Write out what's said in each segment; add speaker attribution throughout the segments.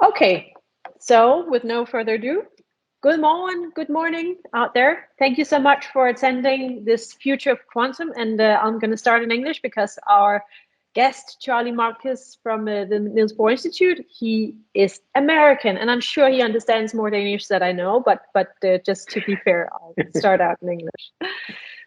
Speaker 1: Okay, so with no further ado, good morning out there. Thank you so much for attending this Future of Quantum, and I'm going to start in English because our guest, Charlie Marcus from the Niels Bohr Institute, he is American, and I'm sure he understands more Danish than I know, but just to be fair, I'll start out in English.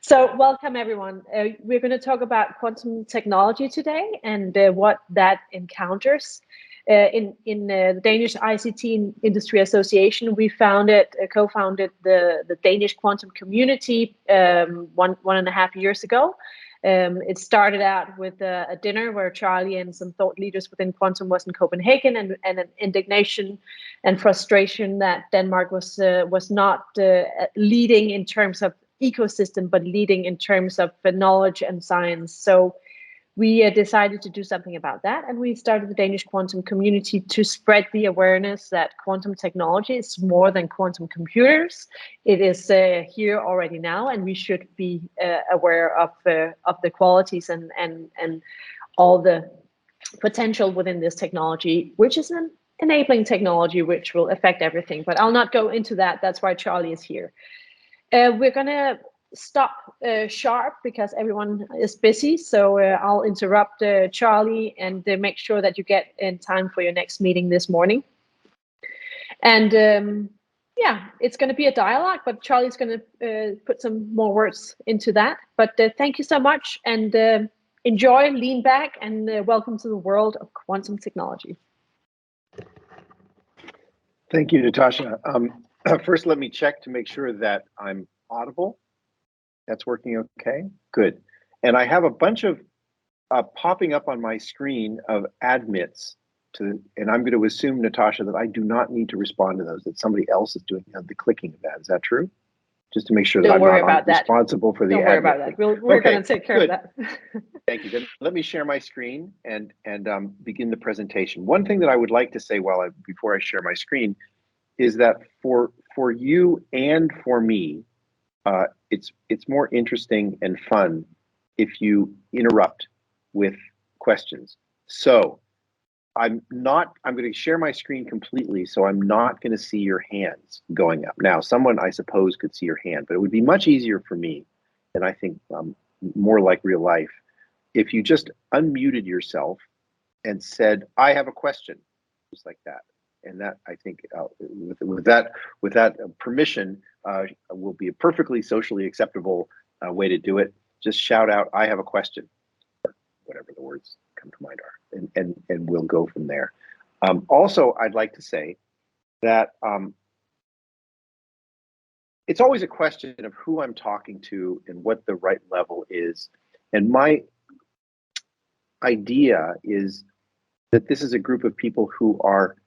Speaker 1: So welcome everyone. We're going to talk about quantum technology today and what that encounters. In the Danish ICT Industry Association, we co-founded the Danish quantum community 1.5 years ago. It started out with a dinner where Charlie and some thought leaders within quantum was in Copenhagen, and an indignation and frustration that Denmark was not leading in terms of ecosystem, but leading in terms of knowledge and science. So we decided to do something about that, and we started the Danish quantum community to spread the awareness that quantum technology is more than quantum computers. It is here already now, and we should be aware of the qualities and all the potential within this technology, which is an enabling technology which will affect everything. But I'll not go into that. That's why Charlie is here. We're gonna stop sharp because everyone is busy, so I'll interrupt Charlie and make sure that you get in time for your next meeting this morning. And yeah, it's going to be a dialogue, but Charlie's going to put some more words into that. But thank you so much, and enjoy, lean back, and welcome to the world of quantum technology.
Speaker 2: Thank you, Natasha. First, let me check to make sure that I'm audible. That's working okay? Good. And I have a bunch of popping up on my screen of admits and I'm going to assume, Natasha, that I do not need to respond to those, that somebody else is doing the clicking of that. Is that true? Just to make sure that I'm not responsible for the admit.
Speaker 1: Don't worry about that. We're going to take care of that.
Speaker 2: Thank you. Then let me share my screen and begin the presentation. One thing that I would like to say before I share my screen is that for you and for me, it's more interesting and fun if you interrupt with questions. So I'm going to share my screen completely, so I'm not going to see your hands going up. Now, someone I suppose could see your hand, but it would be much easier for me, and I think more like real life, if you just unmuted yourself and said, "I have a question," just like that. And that, I think, with that permission, will be a perfectly socially acceptable way to do it. Just shout out, "I have a question," or whatever the words come to mind are, and we'll go from there. Also, I'd like to say that it's always a question of who I'm talking to and what the right level is. And my idea is that this is a group of people who are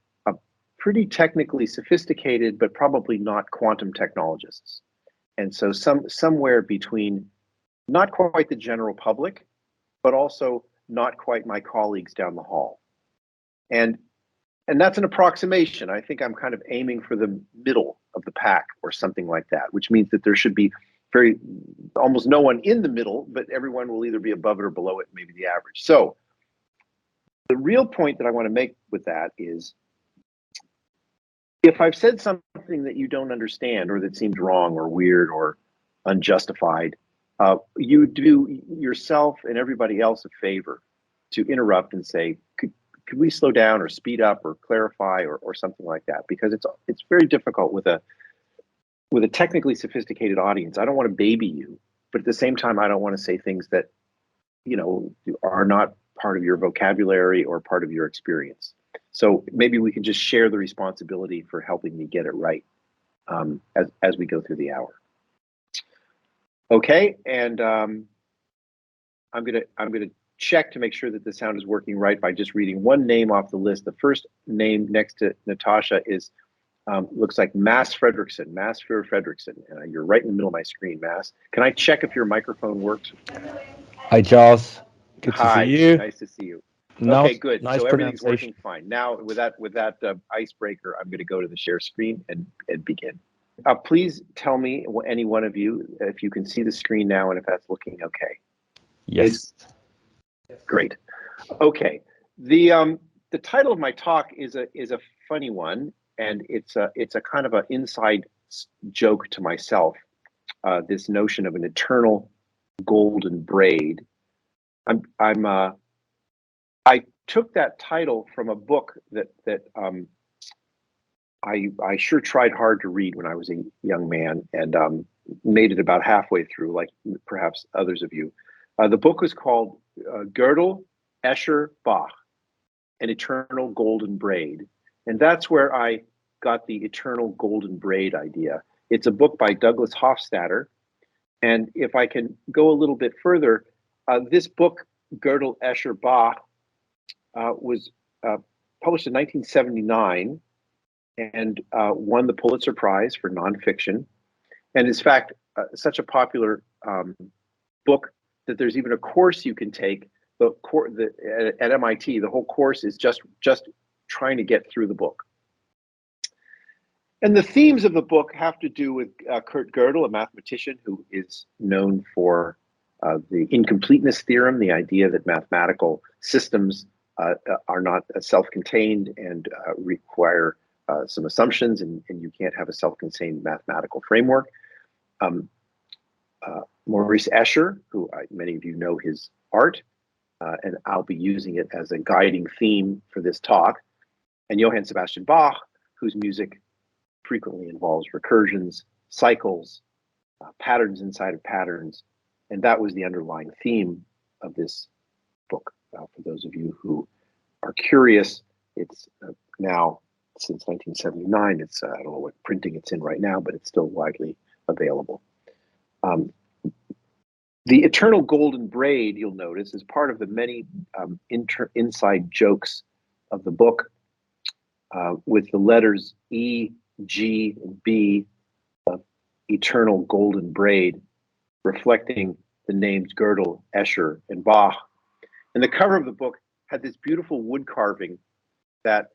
Speaker 2: pretty technically sophisticated, but probably not quantum technologists. And so somewhere between not quite the general public, but also not quite my colleagues down the hall. And that's an approximation. I think I'm kind of aiming for the middle of the pack or something like that, which means that there should be almost no one in the middle, but everyone will either be above it or below it, maybe the average. So the real point that I want to make with that is, if I've said something that you don't understand or that seems wrong or weird or unjustified, you do yourself and everybody else a favor to interrupt and say, could we slow down or speed up or clarify or something like that? Because it's very difficult with a technically sophisticated audience. I don't want to baby you, but at the same time, I don't want to say things that, are not part of your vocabulary or part of your experience. So maybe we can just share the responsibility for helping me get it right as we go through the hour. Okay, and I'm gonna check to make sure that the sound is working right by just reading one name off the list. The first name next to Natasha is looks like Mads Fredrickson. You're right in the middle of my screen, Mads. Can I check if your microphone works?
Speaker 3: Hi, Charles. Good to see you.
Speaker 2: Nice to see you. Okay, good.
Speaker 3: Nice
Speaker 2: so everything's working fine. Now, with that icebreaker, I'm going to go to the share screen and begin. Please tell me, any one of you, if you can see the screen now and if that's looking okay.
Speaker 3: Yes.
Speaker 2: Great. Okay. The the title of my talk is a funny one, and it's a kind of an inside joke to myself. This notion of an eternal golden braid. I took that title from a book that I sure tried hard to read when I was a young man, and made it about halfway through, like perhaps others of you. The book was called Gödel, Escher, Bach, An Eternal Golden Braid. And that's where I got the eternal golden braid idea. It's a book by Douglas Hofstadter. And if I can go a little bit further, this book, Gödel, Escher, Bach, was published in 1979 and won the Pulitzer Prize for nonfiction. And in fact, such a popular book that there's even a course you can take. At MIT, the whole course is just trying to get through the book. And the themes of the book have to do with Kurt Gödel, a mathematician who is known for the incompleteness theorem, the idea that mathematical systems are not self-contained and require some assumptions, and you can't have a self-contained mathematical framework. Maurice Escher, who many of you know his art, and I'll be using it as a guiding theme for this talk, and Johann Sebastian Bach, whose music frequently involves recursions, cycles, patterns inside of patterns, and that was the underlying theme of this book. For those of you who are curious, it's now, since 1979, it's I don't know what printing it's in right now, but it's still widely available. The eternal golden braid, you'll notice, is part of the many inside jokes of the book, with the letters E, G, and B of eternal golden braid, reflecting the names Gödel, Escher, and Bach. And the cover of the book had this beautiful wood carving that,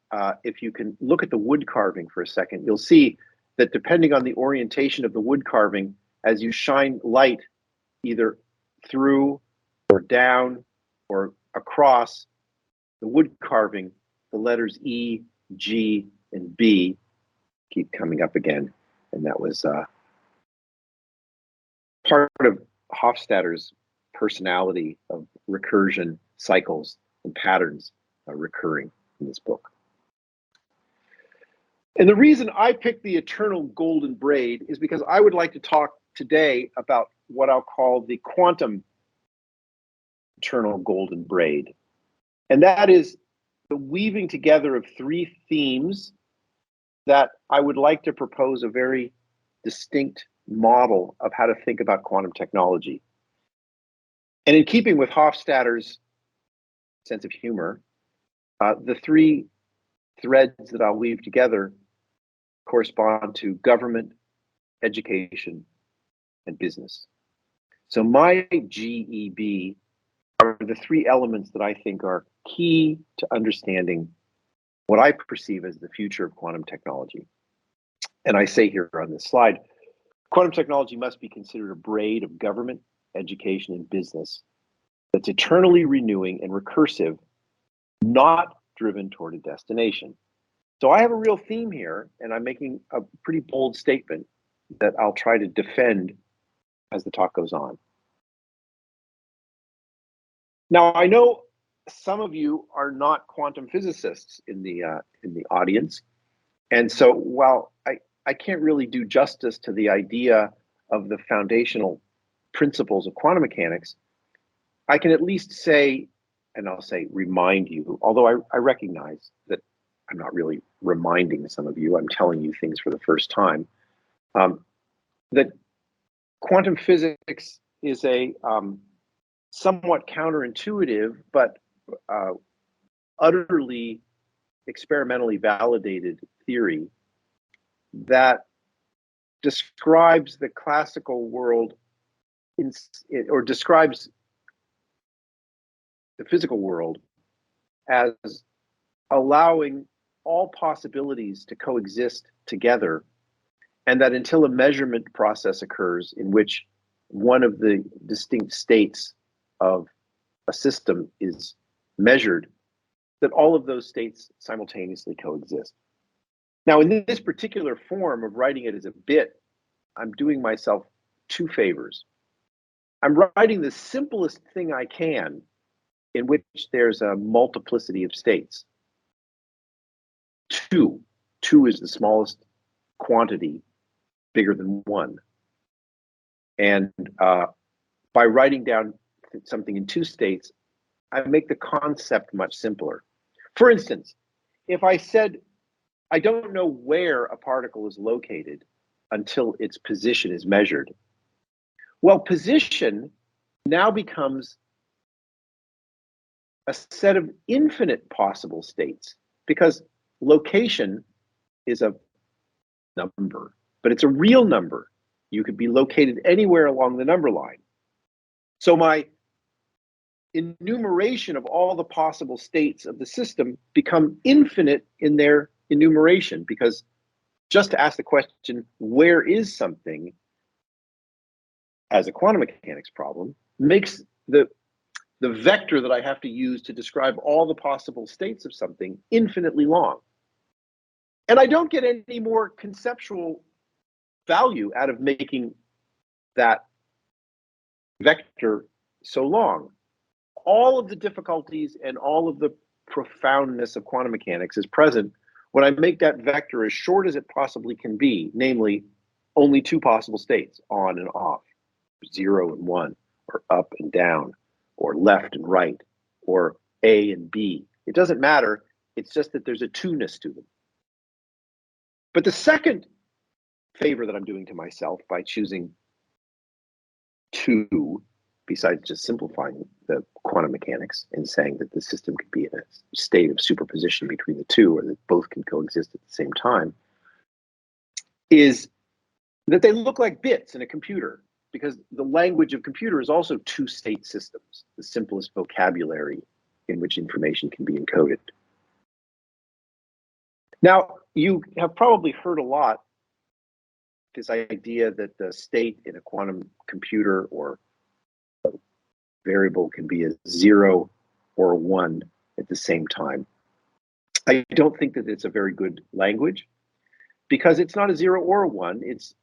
Speaker 2: if you can look at the wood carving for a second, you'll see that depending on the orientation of the wood carving, as you shine light either through or down or across the wood carving, the letters E, G, and B keep coming up again. And that was part of Hofstadter's personality of recursion, cycles, and patterns recurring in this book. And the reason I picked the eternal golden braid is because I would like to talk today about what I'll call the quantum eternal golden braid. And that is the weaving together of three themes that I would like to propose a very distinct model of how to think about quantum technology. And in keeping with Hofstadter's sense of humor, the three threads that I'll weave together correspond to government, education, and business. So my GEB are the three elements that I think are key to understanding what I perceive as the future of quantum technology. And I say here on this slide, quantum technology must be considered a braid of government, education, and business that's eternally renewing and recursive, not driven toward a destination. So I have a real theme here, and I'm making a pretty bold statement that I'll try to defend as the talk goes on. Now, I know some of you are not quantum physicists in the audience, and so while I can't really do justice to the idea of the foundational principles of quantum mechanics, I can at least say, and I'll say remind you, although I recognize that I'm not really reminding some of you, I'm telling you things for the first time, that quantum physics is a somewhat counterintuitive, but utterly experimentally validated theory that describes the classical world or describes the physical world as allowing all possibilities to coexist together, and that until a measurement process occurs in which one of the distinct states of a system is measured, that all of those states simultaneously coexist. Now, in this particular form of writing it as a bit, I'm doing myself two favors. I'm writing the simplest thing I can in which there's a multiplicity of states. Two is the smallest quantity, bigger than one. And by writing down something in two states, I make the concept much simpler. For instance, if I said, I don't know where a particle is located until its position is measured. Well, position now becomes a set of infinite possible states because location is a number, but it's a real number. You could be located anywhere along the number line. So my enumeration of all the possible states of the system become infinite in their enumeration, because just to ask the question, where is something, as a quantum mechanics problem, makes the vector that I have to use to describe all the possible states of something infinitely long. And I don't get any more conceptual value out of making that vector so long. All of the difficulties and all of the profoundness of quantum mechanics is present when I make that vector as short as it possibly can be, namely only two possible states, on and off, 0 and 1, or up and down, or left and right, or A and B. It doesn't matter. It's just that there's a two-ness to them. But the second favor that I'm doing to myself by choosing two, besides just simplifying the quantum mechanics and saying that the system could be in a state of superposition between the two, or that both can coexist at the same time, is that they look like bits in a computer, because the language of computer is also two-state systems, the simplest vocabulary in which information can be encoded. Now, you have probably heard a lot this idea that the state in a quantum computer or variable can be a 0 or a 1 at the same time. I don't think that it's a very good language, because it's not a 0 or a 1. It's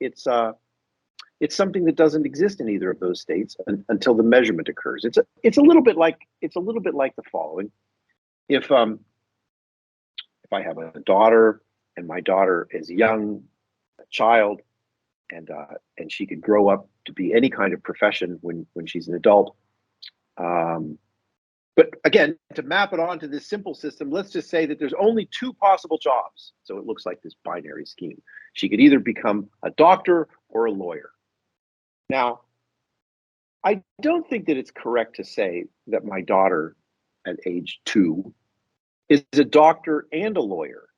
Speaker 2: something that doesn't exist in either of those states until the measurement occurs. It's a little bit like the following. If I have a daughter and my daughter is young, a child, and she could grow up to be any kind of profession when she's an adult. But again, to map it onto this simple system, let's just say that there's only two possible jobs. So it looks like this binary scheme. She could either become a doctor or a lawyer. Now, I don't think that it's correct to say that my daughter at age 2 is a doctor and a lawyer.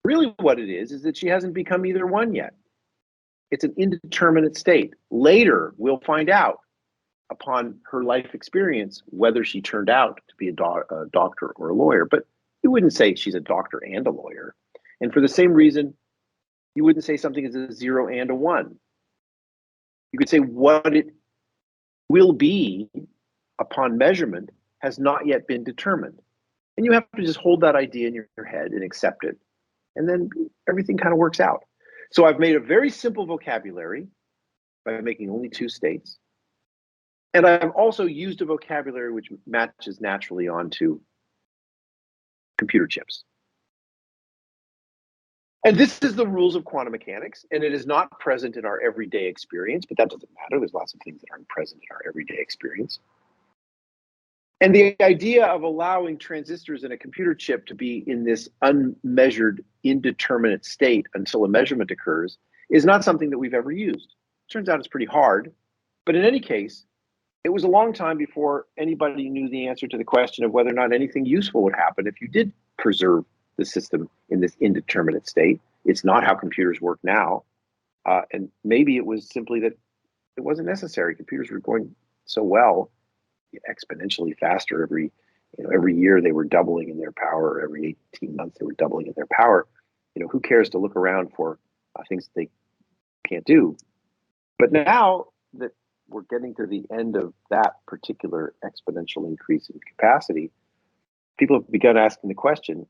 Speaker 2: Really what it is that she hasn't become either one yet. It's an indeterminate state. Later, we'll find out, upon her life experience, whether she turned out to be a doctor or a lawyer. But you wouldn't say she's a doctor and a lawyer. And for the same reason, you wouldn't say something is a 0 and a 1. You could say what it will be upon measurement has not yet been determined. And you have to just hold that idea in your head and accept it. And then everything kind of works out. So I've made a very simple vocabulary by making only two states. And I've also used a vocabulary which matches naturally onto computer chips. And this is the rules of quantum mechanics, and it is not present in our everyday experience, but that doesn't matter. There's lots of things that aren't present in our everyday experience. And the idea of allowing transistors in a computer chip to be in this unmeasured, indeterminate state until a measurement occurs is not something that we've ever used. Turns out it's pretty hard, but in any case, it was a long time before anybody knew the answer to the question of whether or not anything useful would happen if you did preserve the system in this indeterminate state. It's not how computers work now. And maybe it was simply that it wasn't necessary. Computers were going so well, exponentially faster. Every year they were doubling in their power. Every 18 months they were doubling in their power. Who cares to look around for things that they can't do? But now that we're getting to the end of that particular exponential increase in capacity, people have begun asking the question,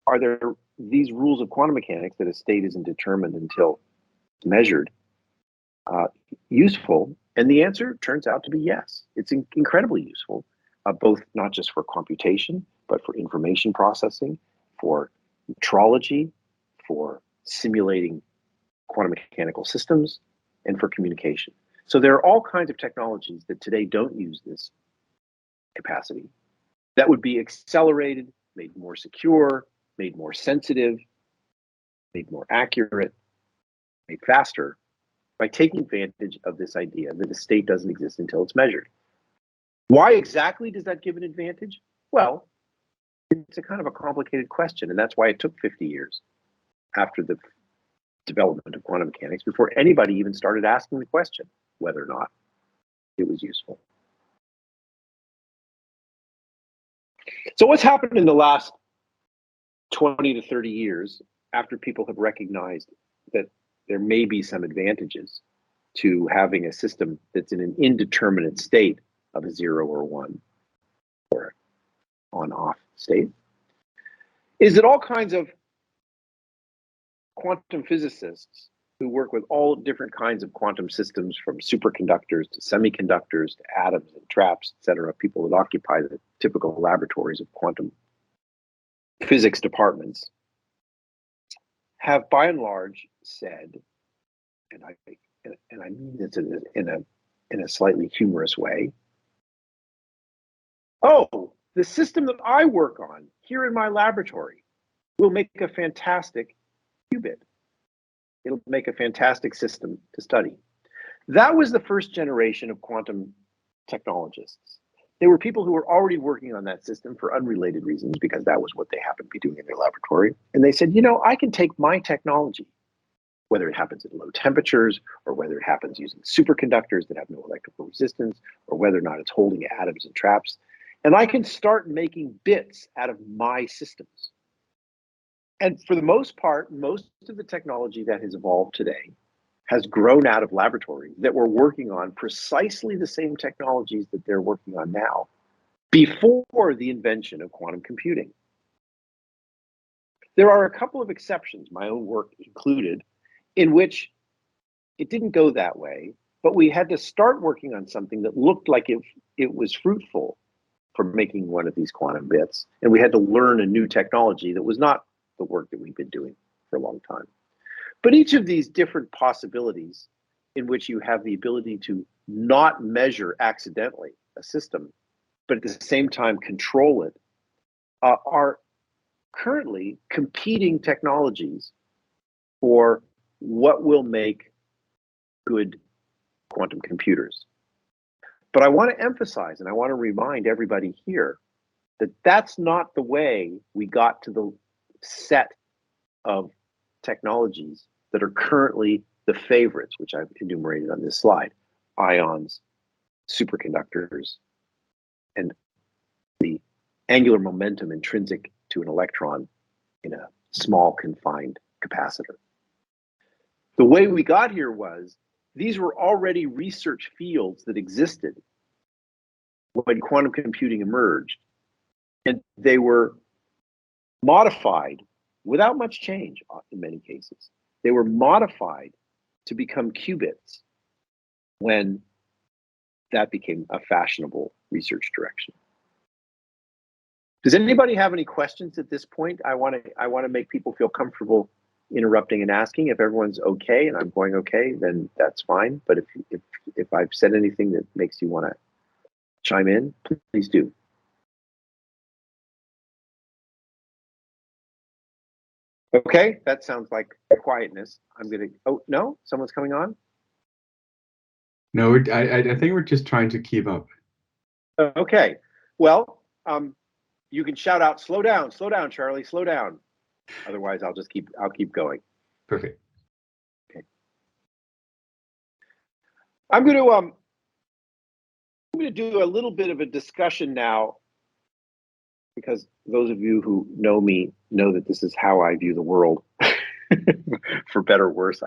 Speaker 2: are there these rules of quantum mechanics that a state isn't determined until it's measured useful? And the answer turns out to be yes. It's incredibly useful, both not just for computation, but for information processing, for metrology, for simulating quantum mechanical systems, and for communication. So there are all kinds of technologies that today don't use this capacity that would be accelerated, made more secure, made more sensitive, made more accurate, made faster by taking advantage of this idea that a state doesn't exist until it's measured. Why exactly does that give an advantage? Well, it's a kind of a complicated question, and that's why it took 50 years after the development of quantum mechanics before anybody even started asking the question whether or not it was useful. So what's happened in the last 20 to 30 years after people have recognized that there may be some advantages to having a system that's in an indeterminate state of a 0 or 1 or on-off state, is that all kinds of quantum physicists who work with all different kinds of quantum systems, from superconductors to semiconductors to atoms and traps, et cetera, people that occupy the typical laboratories of quantum physics departments, have by and large said, and I mean this in a slightly humorous way, oh, the system that I work on here in my laboratory will make a fantastic qubit. It'll make a fantastic system to study. That was the first generation of quantum technologists. They were people who were already working on that system for unrelated reasons, because that was what they happened to be doing in their laboratory. And they said, you know, I can take my technology, whether it happens at low temperatures or whether it happens using superconductors that have no electrical resistance, or whether or not it's holding atoms and traps, and I can start making bits out of my systems. And for the most part, most of the technology that has evolved today has grown out of laboratories that were working on precisely the same technologies that they're working on now before the invention of quantum computing. There are a couple of exceptions, my own work included, in which it didn't go that way, but we had to start working on something that looked like it was fruitful for making one of these quantum bits, and we had to learn a new technology that was not the work that we've been doing for a long time. But each of these different possibilities in which you have the ability to not measure accidentally a system, but at the same time control it, are currently competing technologies for what will make good quantum computers. But I want to emphasize, and I want to remind everybody here, that that's not the way we got to the set of technologies that are currently the favorites, which I've enumerated on this slide: ions, superconductors, and the angular momentum intrinsic to an electron in a small confined capacitor. The way we got here was these were already research fields that existed when quantum computing emerged, and they were modified without much change in many cases. They were modified to become qubits when that became a fashionable research direction. Does anybody have any questions at this point? I want to make people feel comfortable interrupting and asking. If everyone's okay and I'm going okay, then that's fine. But if I've said anything that makes you want to chime in, please do. Okay, that sounds like quietness. I'm gonna. Oh no, someone's coming on.
Speaker 4: No, I think we're just trying to keep up.
Speaker 2: Okay, well, you can shout out, slow down, Charlie, slow down. Otherwise, I'll keep going.
Speaker 4: Perfect.
Speaker 2: Okay. I'm gonna do a little bit of a discussion now, because those of you who know me know that this is how I view the world, for better or worse.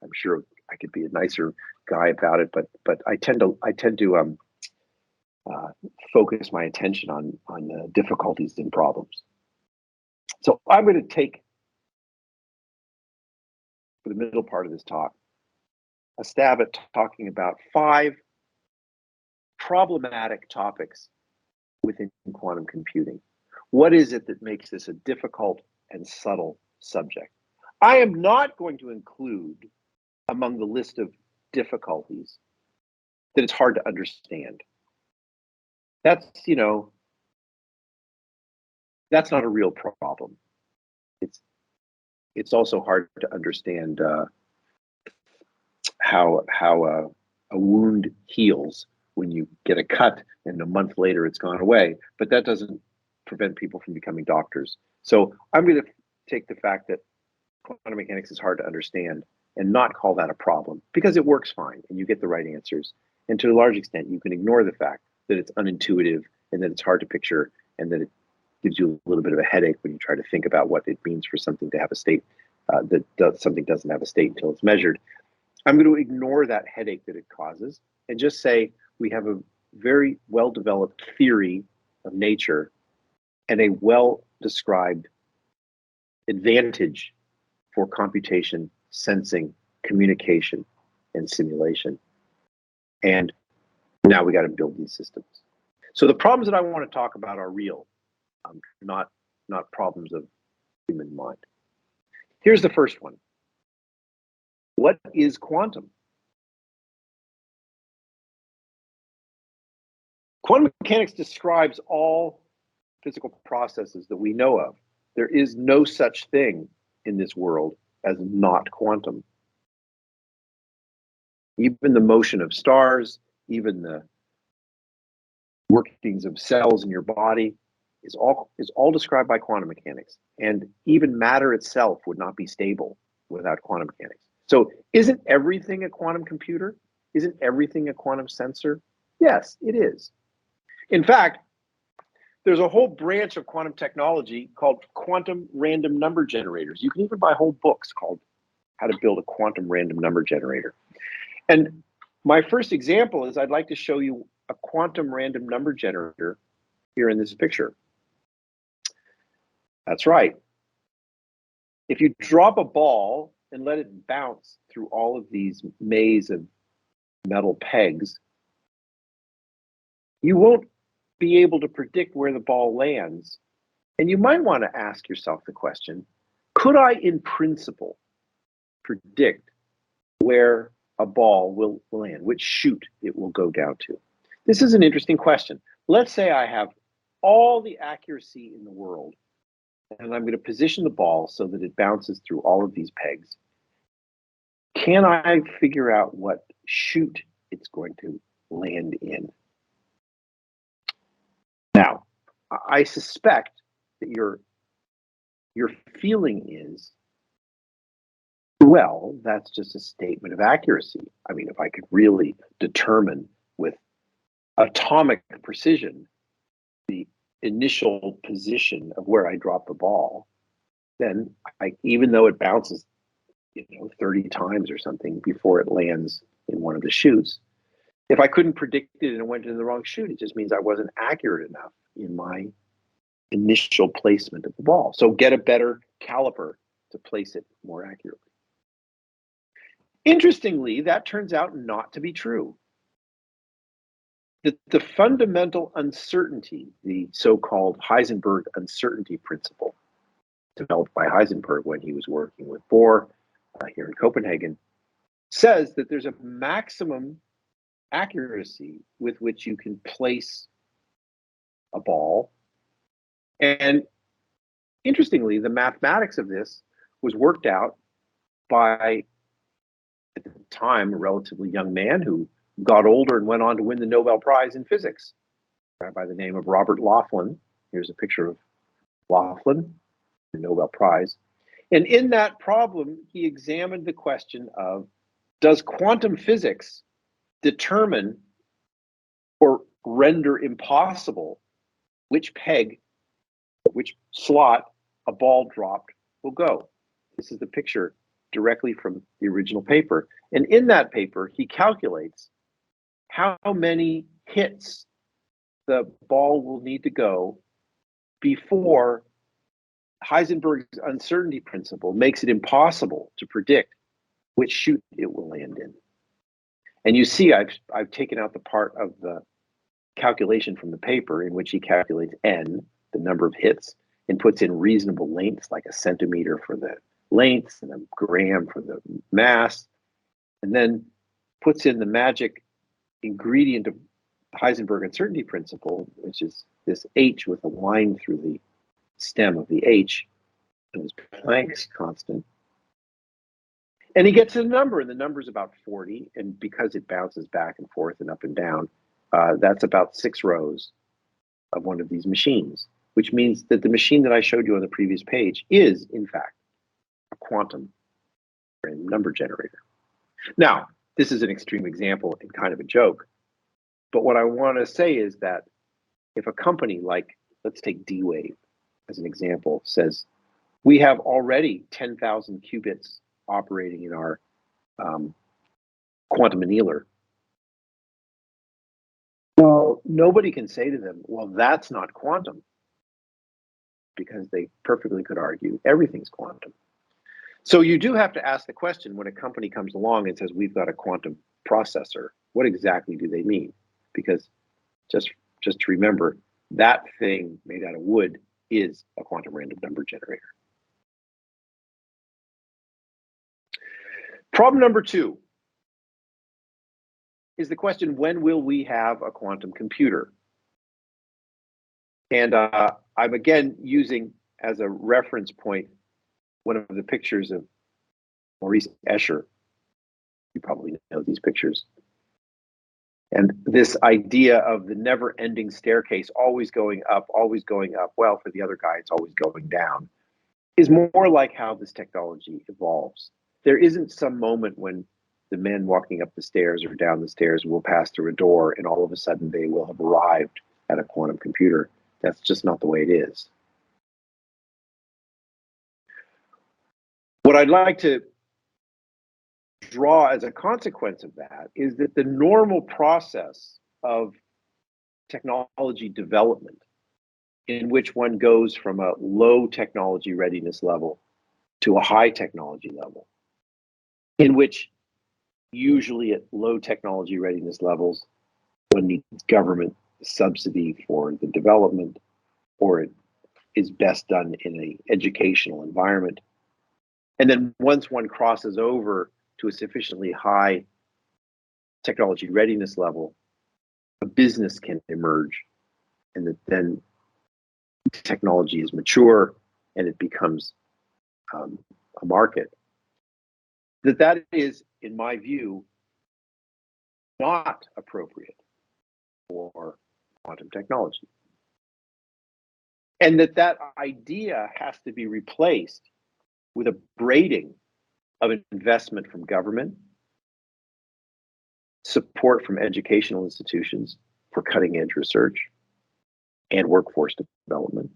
Speaker 2: I'm sure I could be a nicer guy about it, but I tend to focus my attention on the difficulties and problems. So I'm going to take, for the middle part of this talk, a stab at talking about 5 problematic topics within quantum computing. What is it that makes this a difficult and subtle subject? I am not going to include among the list of difficulties that it's hard to understand. That's, that's not a real problem. It's also hard to understand how a wound heals when you get a cut and a month later it's gone away, but that doesn't prevent people from becoming doctors. So I'm going to take the fact that quantum mechanics is hard to understand and not call that a problem, because it works fine and you get the right answers. And to a large extent, you can ignore the fact that it's unintuitive and that it's hard to picture and that it gives you a little bit of a headache when you try to think about what it means for something to have a state something doesn't have a state until it's measured. I'm going to ignore that headache that it causes and just say we have a very well-developed theory of nature and a well-described advantage for computation, sensing, communication, and simulation. And now we got to build these systems. So the problems that I want to talk about are real, not problems of human mind. Here's the first one. What is quantum? Quantum mechanics describes all physical processes that we know of. There is no such thing in this world as not quantum. Even the motion of stars, even the workings of cells in your body is all described by quantum mechanics. And even matter itself would not be stable without quantum mechanics. So isn't everything a quantum computer? Isn't everything a quantum sensor? Yes, it is. In fact, there's a whole branch of quantum technology called quantum random number generators. You can even buy whole books called How to Build a Quantum Random Number Generator. And my first example is I'd like to show you a quantum random number generator here in this picture. That's right. If you drop a ball and let it bounce through all of these maze of metal pegs, you won't be able to predict where the ball lands. And you might want to ask yourself the question, could I, in principle, predict where a ball will land, which chute it will go down to? This is an interesting question. Let's say I have all the accuracy in the world, and I'm going to position the ball so that it bounces through all of these pegs. Can I figure out what chute it's going to land in? Now, I suspect that your feeling is, well, that's just a statement of accuracy. I mean, if I could really determine with atomic precision the initial position of where I drop the ball, then even though it bounces, 30 times or something before it lands in one of the chutes, if I couldn't predict it and it went in the wrong chute, it just means I wasn't accurate enough in my initial placement of the ball. So get a better caliper to place it more accurately. Interestingly, that turns out not to be true. The fundamental uncertainty, the so-called Heisenberg uncertainty principle, developed by Heisenberg when he was working with Bohr here in Copenhagen, says that there's a maximum accuracy with which you can place a ball. And interestingly, the mathematics of this was worked out by, at the time, a relatively young man who got older and went on to win the Nobel Prize in physics, a guy by the name of Robert Laughlin. Here's a picture of Laughlin, the Nobel Prize. And in that problem, he examined the question of, does quantum physics determine or render impossible which peg, which slot a ball dropped will go? This is the picture directly from the original paper. And in that paper, he calculates how many hits the ball will need to go before Heisenberg's uncertainty principle makes it impossible to predict which chute it will land in. And you see, I've taken out the part of the calculation from the paper in which he calculates n, the number of hits, and puts in reasonable lengths like a centimeter for the length and a gram for the mass, and then puts in the magic ingredient of Heisenberg uncertainty principle, which is this h with a line through the stem of the h, and is Planck's constant. And he gets a number, and the number is about 40, and because it bounces back and forth and up and down, that's about 6 rows of one of these machines, which means that the machine that I showed you on the previous page is, in fact, a quantum random number generator. Now, this is an extreme example and kind of a joke, but what I want to say is that if a company like, let's take D-Wave as an example, says, we have already 10,000 qubits operating in our quantum annealer, well, nobody can say to them, well, that's not quantum, because they perfectly could argue everything's quantum. So you do have to ask the question when a company comes along and says, we've got a quantum processor, what exactly do they mean? Because just to remember, that thing made out of wood is a quantum random number generator. Problem number 2 is the question, when will we have a quantum computer? And I'm again using as a reference point one of the pictures of Maurice Escher. You probably know these pictures. And this idea of the never-ending staircase, always going up, well, for the other guy, it's always going down, is more like how this technology evolves. There isn't some moment when the men walking up the stairs or down the stairs will pass through a door and all of a sudden they will have arrived at a quantum computer. That's just not the way it is. What I'd like to draw as a consequence of that is that the normal process of technology development, in which one goes from a low technology readiness level to a high technology level, in which usually at low technology readiness levels, one needs government subsidy for the development, or it is best done in an educational environment. And then once one crosses over to a sufficiently high technology readiness level, a business can emerge, and that then technology is mature and it becomes a market. That is, in my view, not appropriate for quantum technology. And that idea has to be replaced with a braiding of investment from government, support from educational institutions for cutting-edge research and workforce development,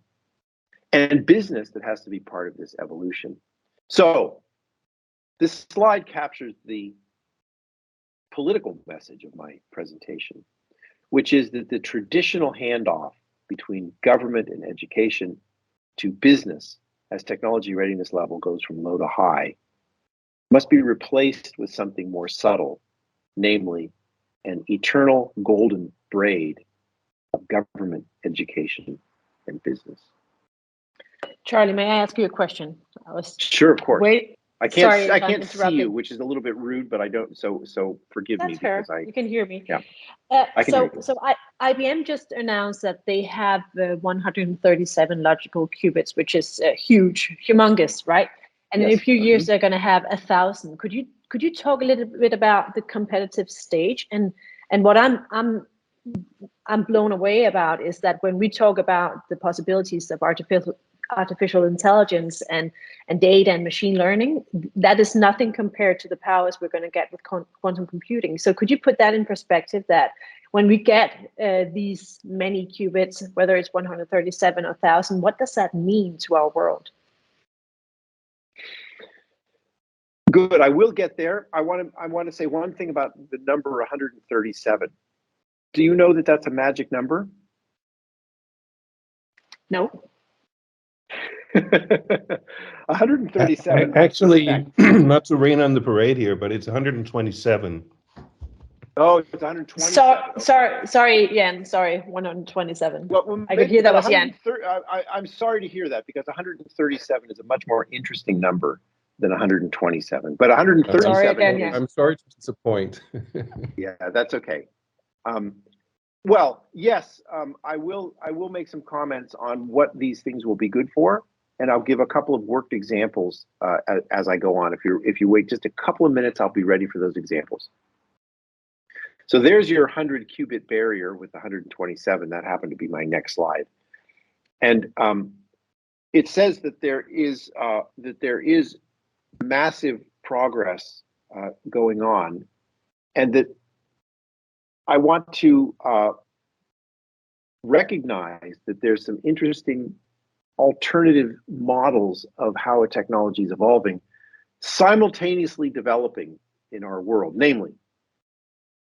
Speaker 2: and business that has to be part of this evolution. So this slide captures the political message of my presentation, which is that the traditional handoff between government and education to business as technology readiness level goes from low to high must be replaced with something more subtle, namely an eternal golden braid of government, education, and business.
Speaker 1: Charlie, may I ask you a question?
Speaker 2: Sure, of course. I can't see you, which is a little bit rude, but I don't. So forgive me.
Speaker 1: That's fair. You can hear me.
Speaker 2: Yeah.
Speaker 1: I can hear you. So IBM just announced that they have 137 logical qubits, which is humongous, right? And in a few years they're going to have 1,000. Could you talk a little bit about the competitive stage? And what I'm blown away about is that when we talk about the possibilities of artificial intelligence and data and machine learning, that is nothing compared to the powers we're going to get with quantum computing. So could you put that in perspective, that when we get these many qubits, whether it's 137 or 1,000, what does that mean to our world?
Speaker 2: Good. I will get there. I want to say one thing about the number 137. Do you know that that's a magic number?
Speaker 1: No.
Speaker 2: 137.
Speaker 3: Actually, not to rain on the parade here, but it's 127.
Speaker 2: Oh, it's 127.
Speaker 1: Sorry, Jan. Sorry, 127.
Speaker 2: Well,
Speaker 1: I could hear that was Jan.
Speaker 2: I'm sorry to hear that, because 137 is a much more interesting number than 127. But 137.
Speaker 1: Sorry again,
Speaker 2: is,
Speaker 3: I'm sorry to disappoint.
Speaker 2: Yeah, that's okay. Well, yes, I will make some comments on what these things will be good for, and I'll give a couple of worked examples as I go on. If you wait just a couple of minutes, I'll be ready for those examples. So there's your 100 qubit barrier with 127. That happened to be my next slide, and it says that there is massive progress going on, and that I want to recognize that there's some interesting alternative models of how a technology is evolving, simultaneously developing in our world. Namely,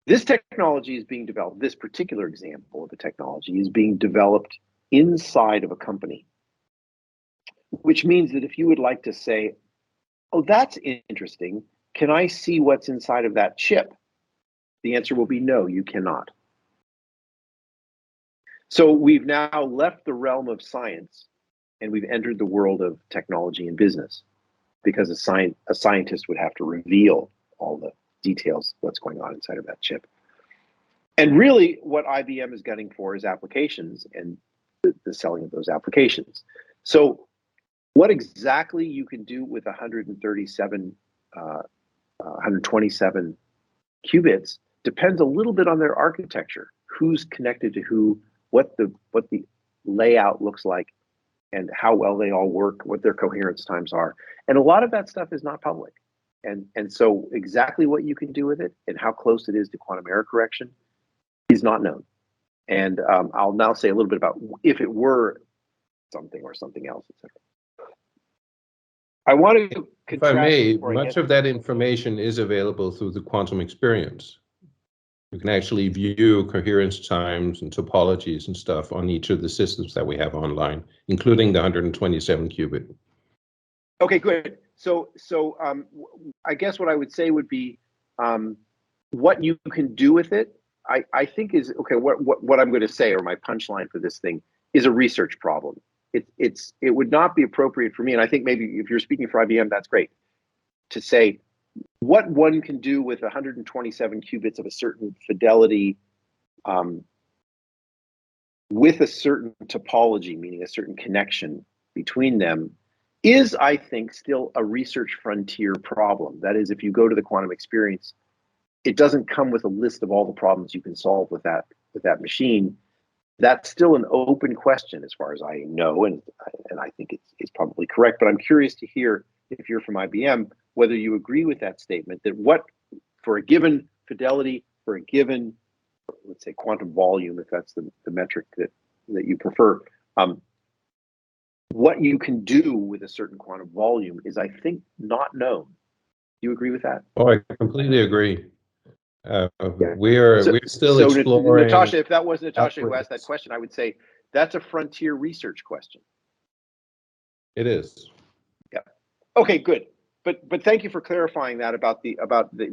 Speaker 2: this technology is being developed, this particular example of a technology is being developed inside of a company, which means that if you would like to say, oh, that's interesting, can I see what's inside of that chip? The answer will be no, you cannot. So we've now left the realm of science and we've entered the world of technology and business, because a scientist would have to reveal all the details, what's going on inside of that chip. And really what IBM is gunning for is applications and the selling of those applications. So what exactly you can do with 127 qubits depends a little bit on their architecture, who's connected to who, what the layout looks like, and how well they all work, what their coherence times are. And a lot of that stuff is not public. And so exactly what you can do with it and how close it is to quantum error correction is not known. And I'll now say a little bit about if it were something or something else, etc. I want to
Speaker 3: If I may, much of that information is available through the quantum experience. You can actually view coherence times and topologies and stuff on each of the systems that we have online, including the 127 qubit.
Speaker 2: Okay, good. So I guess what I would say would be what you can do with it. I think is okay. What I'm going to say, or my punchline for this thing, is a research problem. It would not be appropriate for me, and I think maybe if you're speaking for IBM, that's great, to say what one can do with 127 qubits of a certain fidelity with a certain topology, meaning a certain connection between them, is, I think, still a research frontier problem. That is, if you go to the quantum experience, it doesn't come with a list of all the problems you can solve with that machine. That's still an open question as far as I know, and I think it's probably correct, but I'm curious to hear, if you're from IBM, whether you agree with that statement, that what, for a given fidelity, for a given, let's say, quantum volume, if that's the metric that you prefer, what you can do with a certain quantum volume is, I think, not known. Do you agree with that?
Speaker 3: Oh, I completely agree. We're still exploring.
Speaker 2: Natasha, if that was Natasha who asked that question, I would say that's a frontier research question.
Speaker 3: It is.
Speaker 2: Yeah. Okay, good. But thank you for clarifying that about the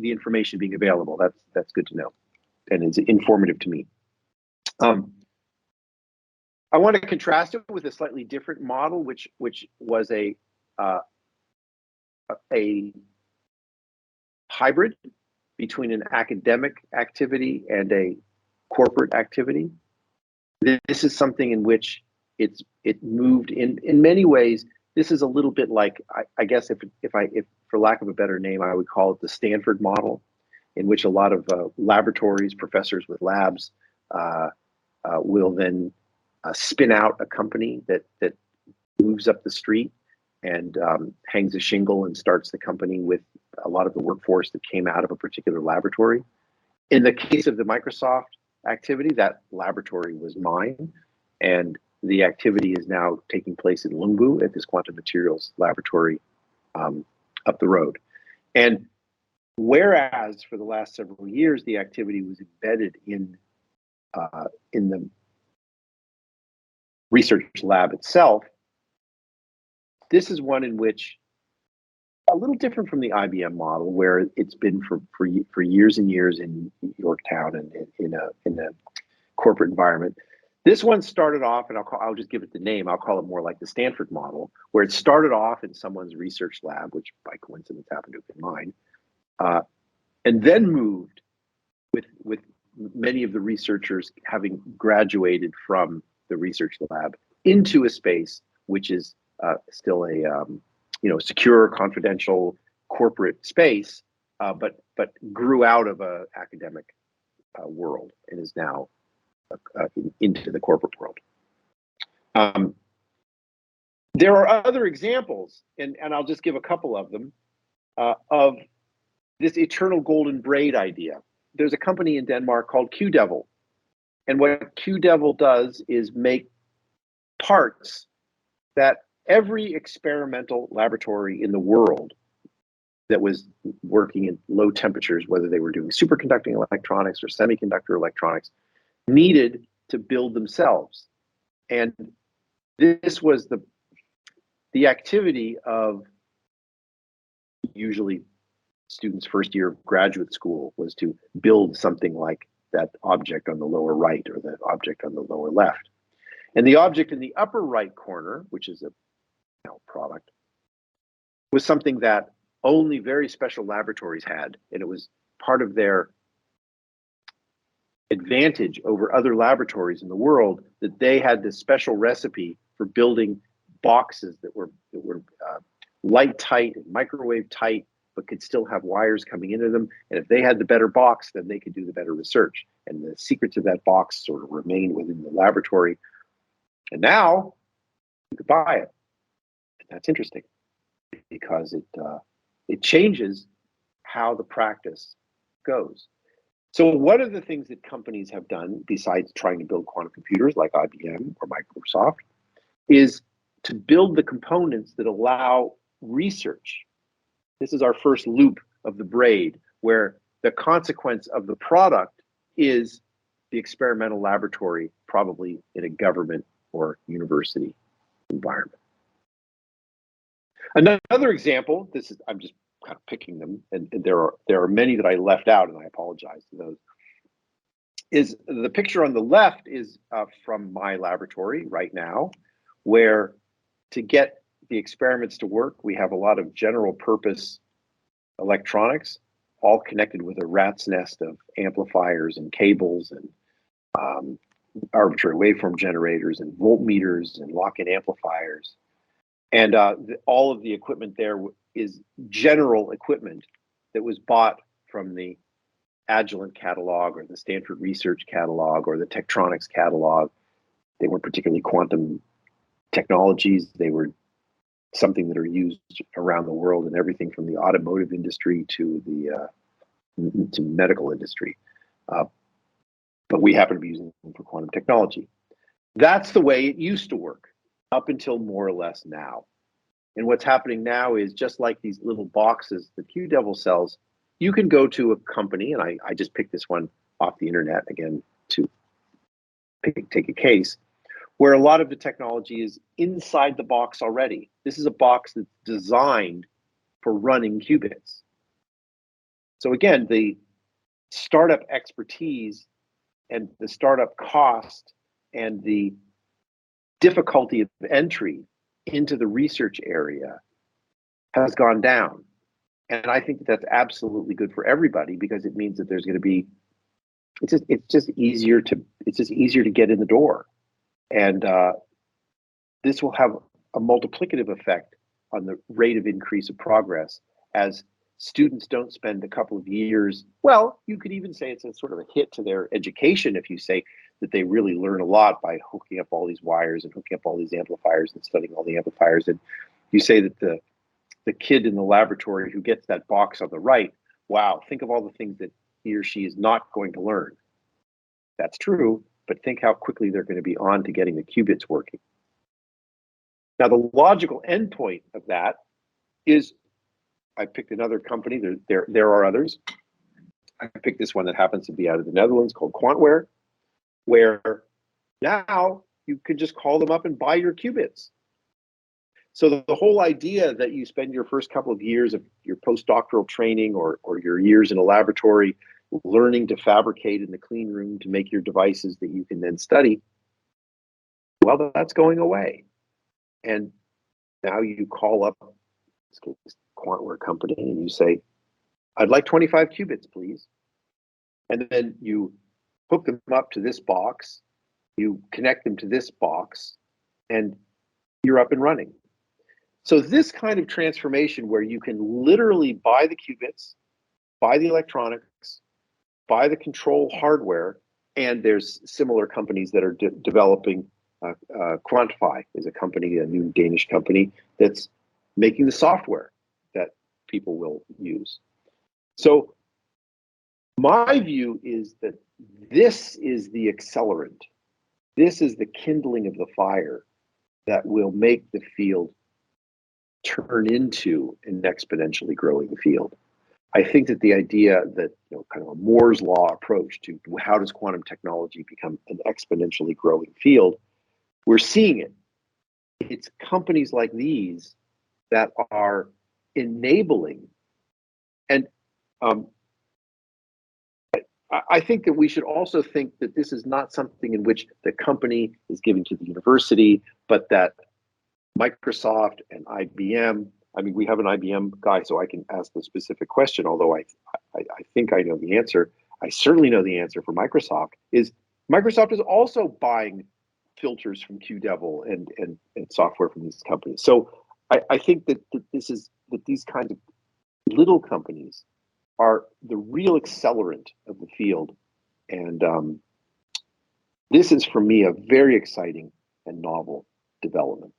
Speaker 2: information being available. That's good to know, and it's informative to me. I want to contrast it with a slightly different model, which was a hybrid between an academic activity and a corporate activity. This is something in which it moved in many ways. This is a little bit like, I guess if for lack of a better name, I would call it the Stanford model, in which a lot of laboratories, professors with labs will then spin out a company that moves up the street and hangs a shingle and starts the company with a lot of the workforce that came out of a particular laboratory. In the case of the Microsoft activity, that laboratory was mine, and the activity is now taking place in Lungu at this quantum materials laboratory up the road. And whereas for the last several years, the activity was embedded in the research lab itself, this is one in which, a little different from the IBM model, where it's been for years and years in Yorktown and in a corporate environment. This one started off, and I'll just give it the name. I'll call it more like the Stanford model, where it started off in someone's research lab, which by coincidence happened to have been mine, and then moved with many of the researchers having graduated from the research lab into a space which is still a secure, confidential corporate space, but grew out of a academic world and is now into the corporate world. There are other examples, and I'll just give a couple of them, of this eternal golden braid idea. There's a company in Denmark called Q-Devil, and what Q-Devil does is make parts that every experimental laboratory in the world that was working in low temperatures, whether they were doing superconducting electronics or semiconductor electronics, needed to build themselves. And this was the activity of usually students' first year of graduate school, was to build something like that object on the lower right or that object on the lower left. And the object in the upper right corner, which is a product, was something that only very special laboratories had, and it was part of their advantage over other laboratories in the world that they had this special recipe for building boxes that were light tight and microwave tight, but could still have wires coming into them. And if they had the better box, then they could do the better research. And the secrets of that box sort of remained within the laboratory. And now you could buy it. And that's interesting because it changes how the practice goes. So one of the things that companies have done, besides trying to build quantum computers like IBM or Microsoft, is to build the components that allow research. This is our first loop of the braid, where the consequence of the product is the experimental laboratory, probably in a government or university environment. Another example, I'm just kind of picking them, and there are many that I left out, and I apologize to those, is the picture on the left is from my laboratory right now, where to get the experiments to work, we have a lot of general purpose electronics, all connected with a rat's nest of amplifiers and cables and arbitrary waveform generators and voltmeters and lock-in amplifiers. And all of the equipment there is general equipment that was bought from the Agilent catalog or the Stanford Research catalog or the Tektronix catalog. They weren't particularly quantum technologies. They were something that are used around the world in everything from the automotive industry to the to medical industry. But we happen to be using them for quantum technology. That's the way it used to work up until more or less now. And what's happening now is, just like these little boxes that Q-Devil sells, you can go to a company, and I just picked this one off the internet again to take a case, where a lot of the technology is inside the box already. This is a box that's designed for running qubits. So again, the startup expertise and the startup cost and the difficulty of entry into the research area has gone down. And I think that's absolutely good for everybody, because it means that there's going to be, it's just easier to get in the door. And this will have a multiplicative effect on the rate of increase of progress as students don't spend a couple of years. Well, you could even say it's a sort of a hit to their education if you say that they really learn a lot by hooking up all these wires and hooking up all these amplifiers and studying all the amplifiers. And you say that the kid in the laboratory who gets that box on the right, wow, think of all the things that he or she is not going to learn. That's true, but think how quickly they're going to be on to getting the qubits working. Now, the logical endpoint of that is I picked another company. There are others. I picked this one that happens to be out of the Netherlands called Quantware, where now you can just call them up and buy your qubits. So the whole idea that you spend your first couple of years of your postdoctoral training or your years in a laboratory learning to fabricate in the clean room to make your devices that you can then study, well, that's going away. And now you call up this Quantware company and you say, I'd like 25 qubits, please. And then you hook them up to this box, you connect them to this box, and you're up and running. So this kind of transformation where you can literally buy the qubits, buy the electronics, buy the control hardware, and there's similar companies that are developing. Quantify is a company, a new Danish company, that's making the software that people will use. So my view is that this is the accelerant. This is the kindling of the fire that will make the field turn into an exponentially growing field. I think that the idea that, kind of a Moore's law approach to how does quantum technology become an exponentially growing field, we're seeing it. It's companies like these that are enabling. And I think that we should also think that this is not something in which the company is giving to the university, but that Microsoft and IBM, I mean, we have an IBM guy, so I can ask the specific question, although I think I know the answer. I certainly know the answer for Microsoft is Microsoft is also buying filters from QDevil and software from these companies. So I think that these kinds of little companies are the real accelerant of the field. And this is, for me, a very exciting and novel development.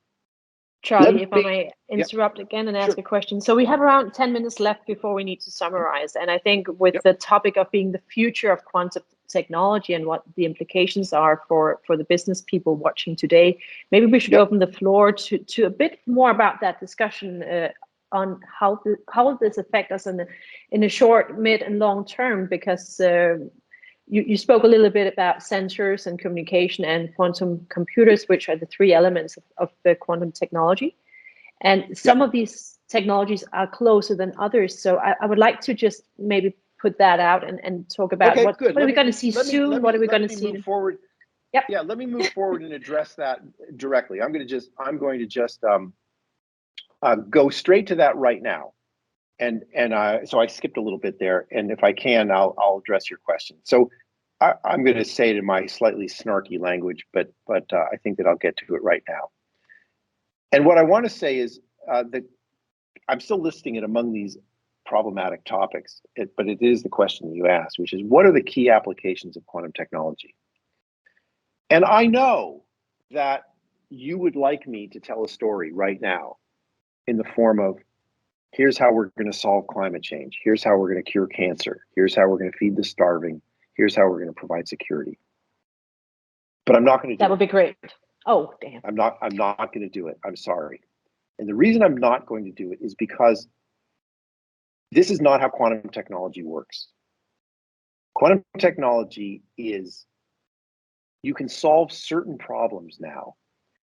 Speaker 1: Charlie, if I may interrupt again and ask a question. So we have around 10 minutes left before we need to summarize. And I think with the topic of being the future of quantum technology and what the implications are for the business people watching today, maybe we should open the floor to a bit more about that discussion on how this affects us in the short, mid, and long term, because you spoke a little bit about sensors and communication and quantum computers, which are the three elements of the quantum technology. And some of these technologies are closer than others. So I would like to just maybe put that out and talk about what are we going to see soon? What are we going to see
Speaker 2: forward?
Speaker 1: Yep.
Speaker 2: Yeah, let me move forward and address that directly. I'm going to just go straight to that right now. So I skipped a little bit there, and if I can, I'll address your question. So I'm going to say it in my slightly snarky language, but I think that I'll get to it right now. And what I want to say is that I'm still listing it among these problematic topics, but it is the question that you asked, which is what are the key applications of quantum technology? And I know that you would like me to tell a story right now in the form of, here's how we're going to solve climate change. Here's how we're going to cure cancer. Here's how we're going to feed the starving. Here's how we're going to provide security. But I'm not going to do
Speaker 1: that. Would be great. Oh, damn.
Speaker 2: I'm not going to do it. I'm sorry. And the reason I'm not going to do it is because this is not how quantum technology works. Quantum technology is, you can solve certain problems now.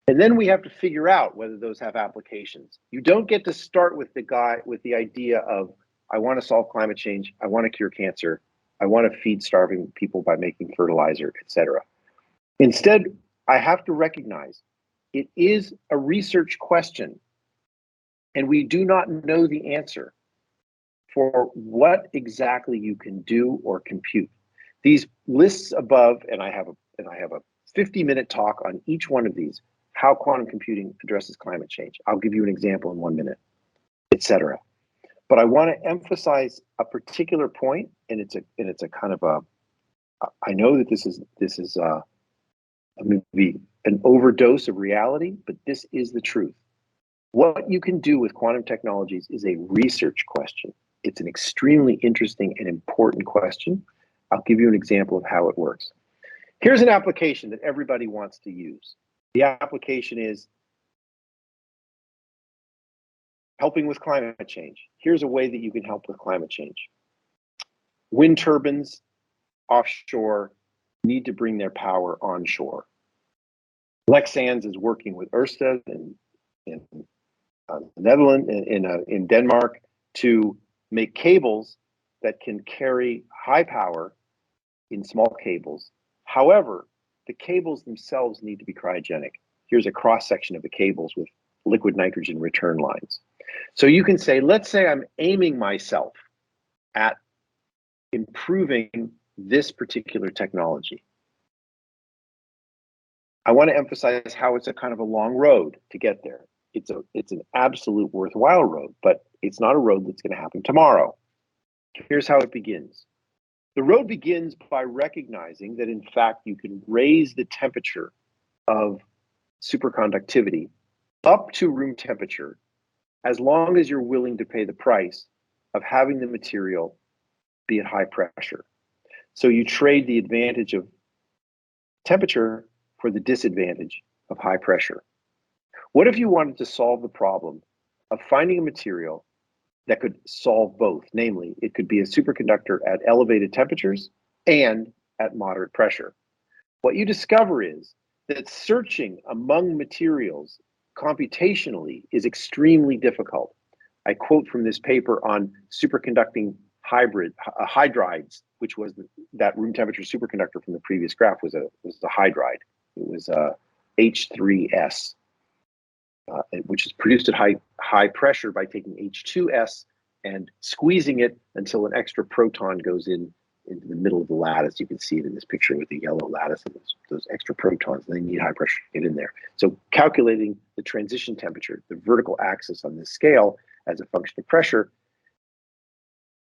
Speaker 2: And then we have to figure out whether those have applications. You don't get to start with the idea of, I want to solve climate change, I want to cure cancer, I want to feed starving people by making fertilizer, etc. Instead, I have to recognize it is a research question, and we do not know the answer for what exactly you can do or compute. These lists above, and I have a 50-minute talk on each one of these, how quantum computing addresses climate change. I'll give you an example in 1 minute, etc. But I want to emphasize a particular point, and it's a kind of a, I know that this is maybe an overdose of reality, but this is the truth. What you can do with quantum technologies is a research question. It's an extremely interesting and important question. I'll give you an example of how it works. Here's an application that everybody wants to use. The application is helping with climate change. Here's a way that you can help with climate change. Wind turbines offshore need to bring their power onshore. Lexans is working with Ørsted in the Netherlands, in Denmark, to make cables that can carry high power in small cables. However, the cables themselves need to be cryogenic. Here's a cross section of the cables with liquid nitrogen return lines. So you can say, let's say I'm aiming myself at improving this particular technology. I want to emphasize how it's a kind of a long road to get there. It's an absolute worthwhile road, but it's not a road that's going to happen tomorrow. Here's how it begins. The road begins by recognizing that, in fact, you can raise the temperature of superconductivity up to room temperature as long as you're willing to pay the price of having the material be at high pressure. So you trade the advantage of temperature for the disadvantage of high pressure. What if you wanted to solve the problem of finding a material that could solve both? Namely, it could be a superconductor at elevated temperatures and at moderate pressure. What you discover is that searching among materials computationally is extremely difficult. I quote from this paper on superconducting hydrides, which was that room temperature superconductor from the previous graph was a hydride. It was a H3S, which is produced at high pressure by taking H2S and squeezing it until an extra proton goes into the middle of the lattice. You can see it in this picture with the yellow lattice and those extra protons. They need high pressure to get in there. So calculating the transition temperature, the vertical axis on this scale as a function of pressure,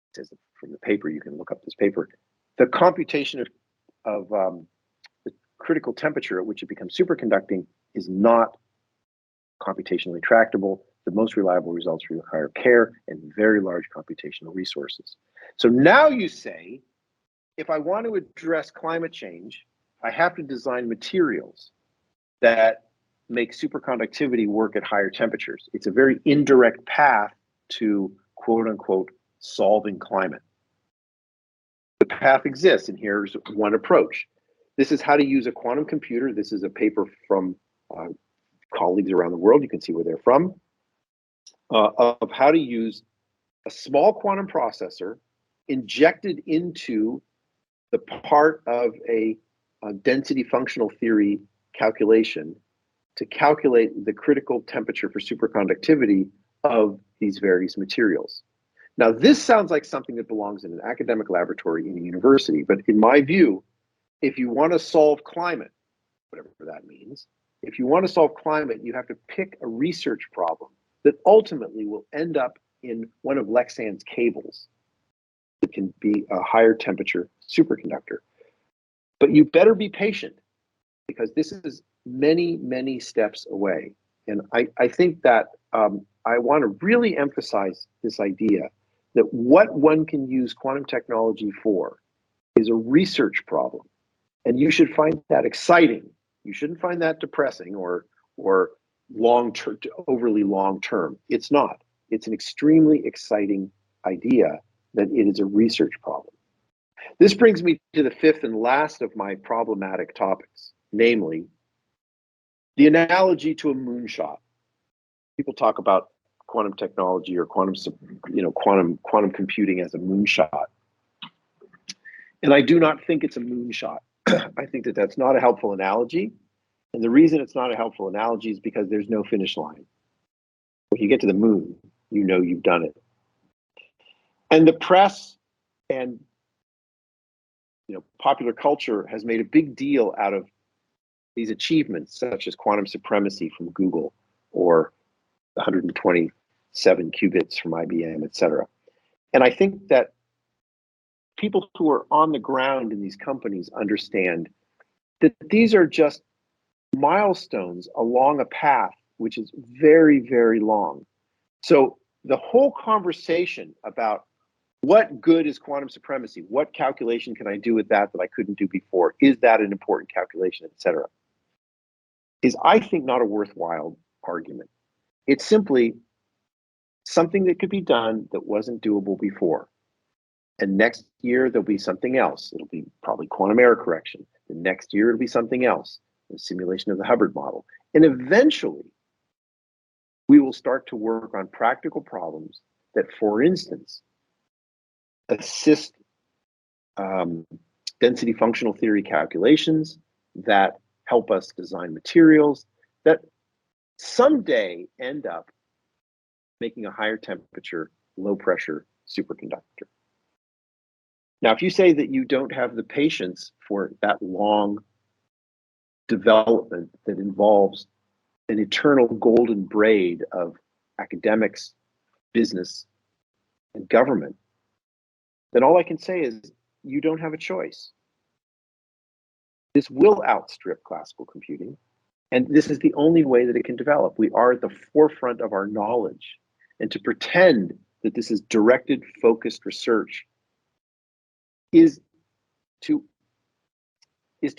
Speaker 2: it says from the paper, you can look up this paper, the computation of the critical temperature at which it becomes superconducting is not computationally tractable. The most reliable results require care and very large computational resources. So now you say, if I want to address climate change, I have to design materials that make superconductivity work at higher temperatures. It's a very indirect path to quote unquote solving climate. The path exists, and here's one approach. This is how to use a quantum computer. This is a paper from colleagues around the world. You can see where they're from, of how to use a small quantum processor injected into the part of a density functional theory calculation to calculate the critical temperature for superconductivity of these various materials. Now, this sounds like something that belongs in an academic laboratory in a university, but in my view, if you want to solve climate, whatever that means, if you want to solve climate, you have to pick a research problem that ultimately will end up in one of Lexan's cables. It can be a higher temperature superconductor. But you better be patient, because this is many, many steps away. And I think that I want to really emphasize this idea that what one can use quantum technology for is a research problem. And you should find that exciting. You shouldn't find that depressing or long-term, overly long-term. It's not. It's an extremely exciting idea that it is a research problem. This brings me to the fifth and last of my problematic topics, namely the analogy to a moonshot. People talk about quantum technology or quantum computing as a moonshot. And I do not think it's a moonshot. I think that that's not a helpful analogy. And the reason it's not a helpful analogy is because there's no finish line. When you get to the moon, you know you've done it. And the press and popular culture has made a big deal out of these achievements, such as quantum supremacy from Google or 127 qubits from IBM, et cetera. And I think that people who are on the ground in these companies understand that these are just milestones along a path which is very, very long. So the whole conversation about what good is quantum supremacy, what calculation can I do with that I couldn't do before, is that an important calculation, et cetera, is, I think, not a worthwhile argument. It's simply something that could be done that wasn't doable before. And next year, there'll be something else. It'll be probably quantum error correction. The next year, it'll be something else, the simulation of the Hubbard model. And eventually, we will start to work on practical problems that, for instance, assist density functional theory calculations, that help us design materials, that someday end up making a higher temperature, low pressure superconductor. Now, if you say that you don't have the patience for that long development that involves an eternal golden braid of academics, business, and government, then all I can say is you don't have a choice. This will outstrip classical computing, and this is the only way that it can develop. We are at the forefront of our knowledge, and to pretend that this is directed, focused research is to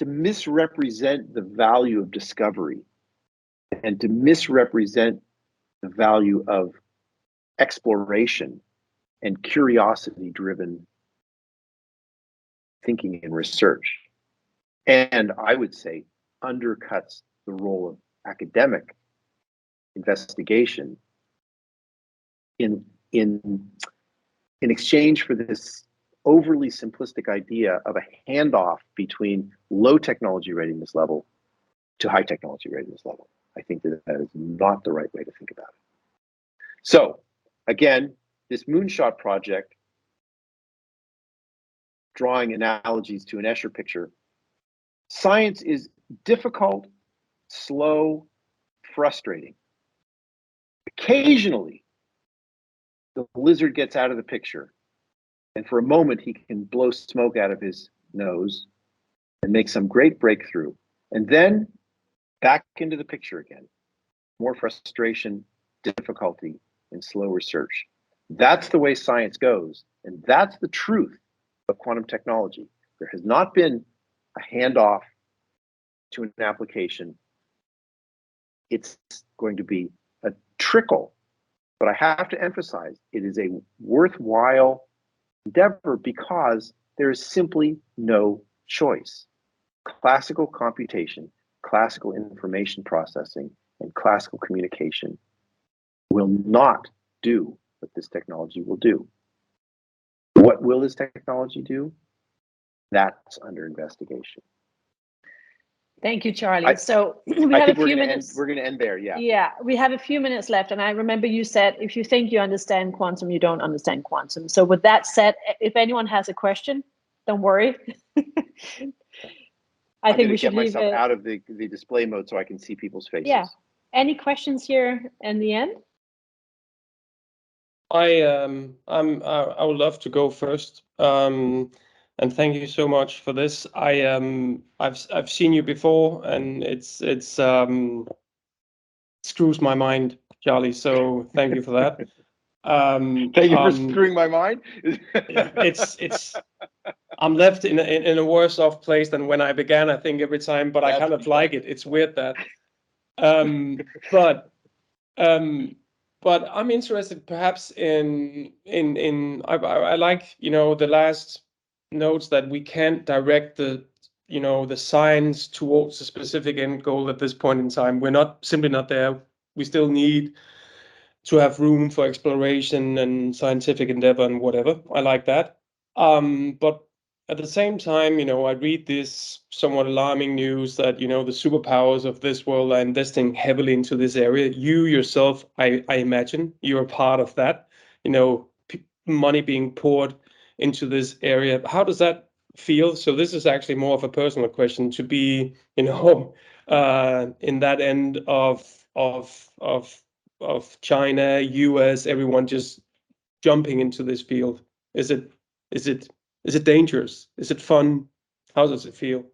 Speaker 2: misrepresent the value of discovery and to misrepresent the value of exploration and curiosity-driven thinking and research. And I would say undercuts the role of academic investigation in exchange for this overly simplistic idea of a handoff between low technology readiness level to high technology readiness level. I think that is not the right way to think about it. So again, this moonshot project, drawing analogies to an Escher picture, science is difficult, slow, frustrating. Occasionally, the lizard gets out of the picture, and for a moment he can blow smoke out of his nose and make some great breakthrough, and then back into the picture again. More frustration, difficulty, and slow research. That's the way science goes, and that's the truth of quantum technology. There has not been a handoff to an application. It's going to be a trickle, but I have to emphasize it is a worthwhile endeavor because there is simply no choice. Classical computation, classical information processing, and classical communication will not do what this technology will do. What will this technology do? That's under investigation.
Speaker 1: Thank you, Charlie. So we have a few minutes.
Speaker 2: We're going to end there, yeah.
Speaker 1: Yeah, we have a few minutes left. And I remember you said, if you think you understand quantum, you don't understand quantum. So with that said, if anyone has a question, don't worry. I think we should
Speaker 2: get myself out of the display mode so I can see people's faces.
Speaker 1: Yeah. Any questions here in the end?
Speaker 5: I would love to go first. And thank you so much for this. I've seen you before, and it's screws my mind, Charlie. So thank you for that.
Speaker 2: Thank you for screwing my mind.
Speaker 5: it's I'm left in a worse off place than when I began, I think, every time, but I kind of like it. It's weird that. But I'm interested perhaps in I like, the last notes that we can't direct the science towards a specific end goal at this point in time. We're simply not there. We still need to have room for exploration and scientific endeavor and whatever. I like that. But at the same time, I read this somewhat alarming news that, the superpowers of this world are investing heavily into this area. You yourself, I imagine, you're a part of that, money being poured into this area. How does that feel? So this is actually more of a personal question, to be, in that end of China, US, everyone just jumping into this field. Is it dangerous? Is it fun? How does it feel?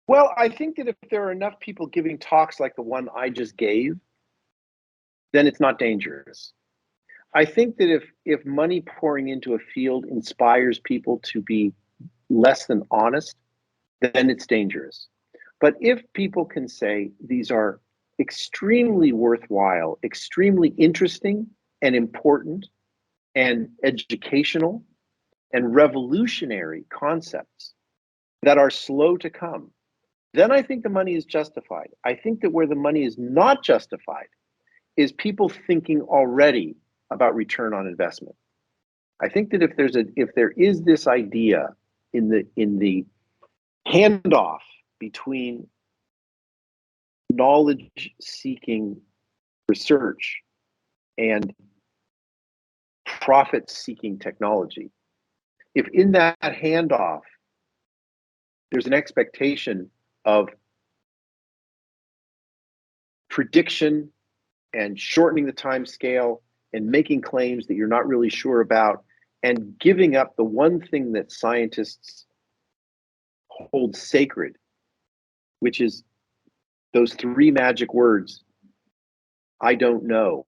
Speaker 2: Well, I think that if there are enough people giving talks like the one I just gave, then it's not dangerous. I think that if money pouring into a field inspires people to be less than honest, then it's dangerous. But if people can say these are extremely worthwhile, extremely interesting, and important and educational and revolutionary concepts that are slow to come, then I think the money is justified. I think that where the money is not justified is people thinking already about return on investment. I think that if there is this idea in the handoff between knowledge-seeking research and profit-seeking technology, if in that handoff there's an expectation of prediction and shortening the time scale and making claims that you're not really sure about and giving up the one thing that scientists hold sacred, which is those three magic words, I don't know,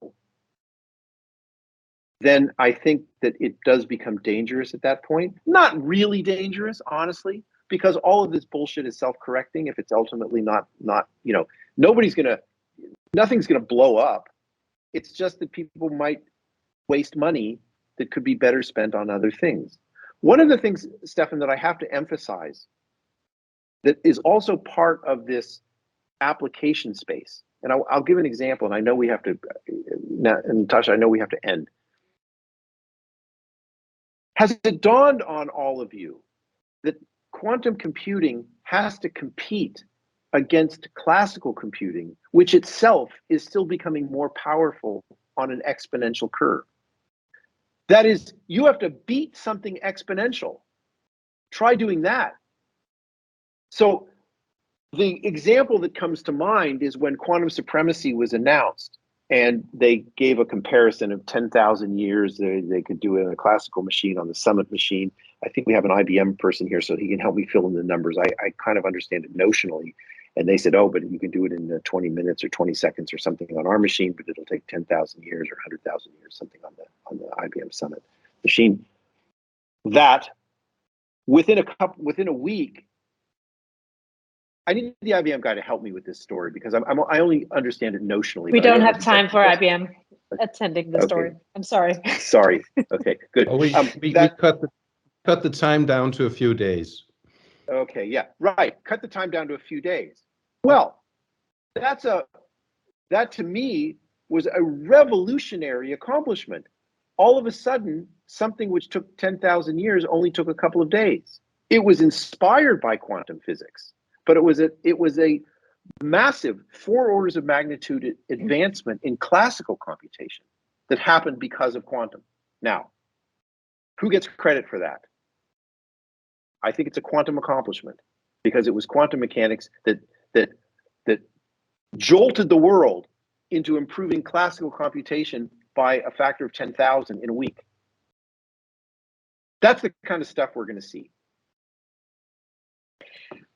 Speaker 2: then I think that it does become dangerous at that point. Not really dangerous, honestly, because all of this bullshit is self-correcting if it's ultimately not, you know, nothing's gonna blow up. It's just that people might waste money that could be better spent on other things. One of the things, Stefan, that I have to emphasize that is also part of this application space, and I'll give an example, and I know we have to, and Natasha, I know we have to end. Has it dawned on all of you that quantum computing has to compete against classical computing, which itself is still becoming more powerful on an exponential curve? That is, you have to beat something exponential. Try doing that. So the example that comes to mind is when quantum supremacy was announced, and they gave a comparison of 10,000 years they could do it in a classical machine on the Summit machine. I think we have an IBM person here, so he can help me fill in the numbers. I kind of understand it notionally. And they said, oh, but you can do it in 20 minutes or 20 seconds or something on our machine, but it'll take 10,000 years or 100,000 years, something on the IBM Summit machine. That within a week, I need the IBM guy to help me with this story because I only understand it notionally.
Speaker 1: We don't have time for IBM attending the story. I'm sorry.
Speaker 2: Sorry. Okay, good.
Speaker 3: We cut the time down to a few days.
Speaker 2: Okay, yeah, right. Cut the time down to a few days. Well, that to me was a revolutionary accomplishment. All of a sudden, something which took 10,000 years only took a couple of days. It was inspired by quantum physics, but it was a massive 4 orders of magnitude advancement in classical computation that happened because of quantum. Now, who gets credit for that? I think it's a quantum accomplishment because it was quantum mechanics that jolted the world into improving classical computation by a factor of 10,000 in a week. That's the kind of stuff we're going to see.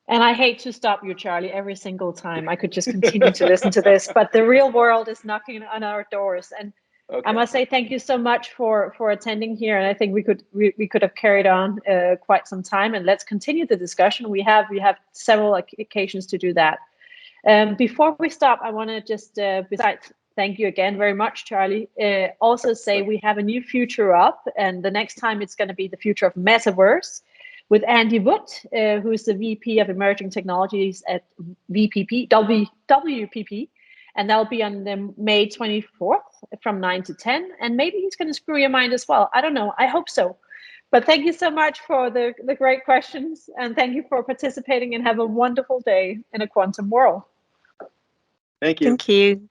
Speaker 1: And I hate to stop you, Charlie, every single time. I could just continue to listen to this, but the real world is knocking on our doors. And okay. I must say thank you so much for attending here. And I think we could have carried on quite some time. And let's continue the discussion. We have several occasions to do that. Before we stop, I want to just, besides thank you again very much, Charlie, also say we have a new future up. And the next time it's going to be the future of metaverse with Andy Wood, who's the VP of Emerging Technologies at WPP. And that'll be on May 24th from 9 to 10. And maybe he's going to screw your mind as well. I don't know. I hope so. But thank you so much for the great questions. And thank you for participating and have a wonderful day in a quantum world.
Speaker 2: Thank you.
Speaker 6: Thank you.